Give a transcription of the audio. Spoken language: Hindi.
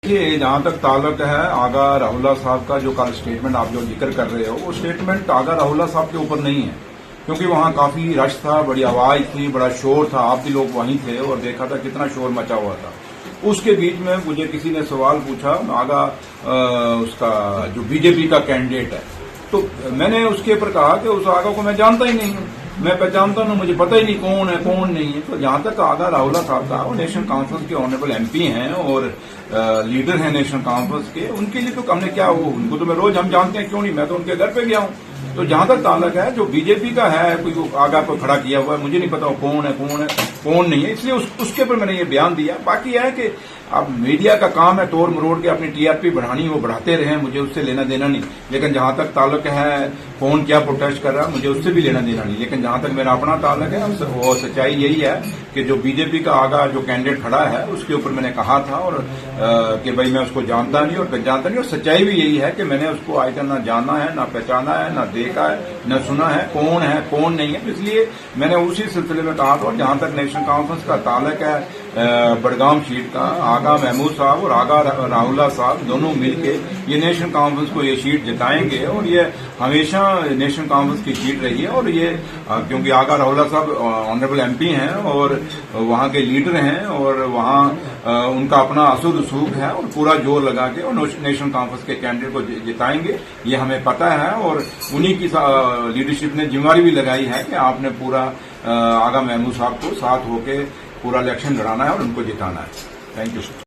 ये जहां तक ताल्लुक है आगा राहुल्ला साहब का, जो कल स्टेटमेंट आप जो जिक्र कर रहे हो, वो स्टेटमेंट आगा राहुल्ला साहब के ऊपर नहीं है, क्योंकि वहां काफी रश था, बड़ी आवाज थी, बड़ा शोर था। आप भी लोग वहीं थे और देखा था कितना शोर मचा हुआ था। उसके बीच में मुझे किसी ने सवाल पूछा आगा उसका जो बीजेपी का कैंडिडेट है, तो मैंने उसके ऊपर कहा कि उस आगा को मैं जानता ही नहीं हूं, मैं पहचानता हूं, मुझे पता ही नहीं कौन है कौन नहीं है। तो जहां तक आगा राहुल्ला साहब का, वो नेशनल कॉन्फ्रेंस के ऑनरेबल एमपी हैं और लीडर हैं नेशनल कॉन्फ्रेंस के, उनके लिए तो हमने क्या हो, उनको तो मैं रोज हम जानते हैं, क्यों नहीं, मैं तो उनके घर पे गया हूं। तो जहां तक ताल्लुक है जो बीजेपी का है, कोई आगा को खड़ा किया हुआ है, मुझे नहीं पता वो कौन है कौन नहीं है, इसलिए उसके ऊपर मैंने ये बयान दिया। बाकी है कि अब मीडिया का काम है तोड़ मरोड़ के अपनी टीआरपी बढ़ानी, वो बढ़ाते रहे, मुझे उससे लेना देना नहीं। लेकिन जहां तक ताल्लुक है कौन क्या प्रोटेस्ट कर रहा है, मुझे उससे भी लेना देना नहीं। लेकिन जहां तक मेरा अपना ताल्लुक है, वो सच्चाई यही है कि जो बीजेपी का आगा जो कैंडिडेट खड़ा है, उसके ऊपर मैंने कहा था और कि भाई मैं उसको जानता नहीं और पहचानता नहीं। और सच्चाई भी यही है कि मैंने उसको आज तक ना जाना है, ना पहचाना है, ना देखा है, न सुना है कौन नहीं है। इसलिए मैंने उसी सिलसिले में कहा था। और जहां तक नेशनल कॉन्फ्रेंस का ताल्लुक है बड़गाम सीट का, आगा महमूद साहब और आगा राहुल्ला साहब दोनों मिलके ये नेशनल कॉन्फ्रेंस को ये सीट जिताएंगे और ये हमेशा नेशनल कॉन्फ्रेंस की सीट रही है। और ये क्योंकि आगा राहुल्ला साहब ऑनरेबल एमपी हैं और वहां के लीडर हैं और वहां उनका अपना असुर रसूख है और पूरा जोर लगा के और नेशनल कॉन्फ्रेंस के कैंडिडेट को जिताएंगे, ये हमें पता है। और उन्हीं की लीडरशिप ने जिम्मेवारी भी लगाई है कि आपने पूरा आगा महमूद साहब को साथ होके पूरा इलेक्शन लड़ाना है और उनको जिताना है। Thank you.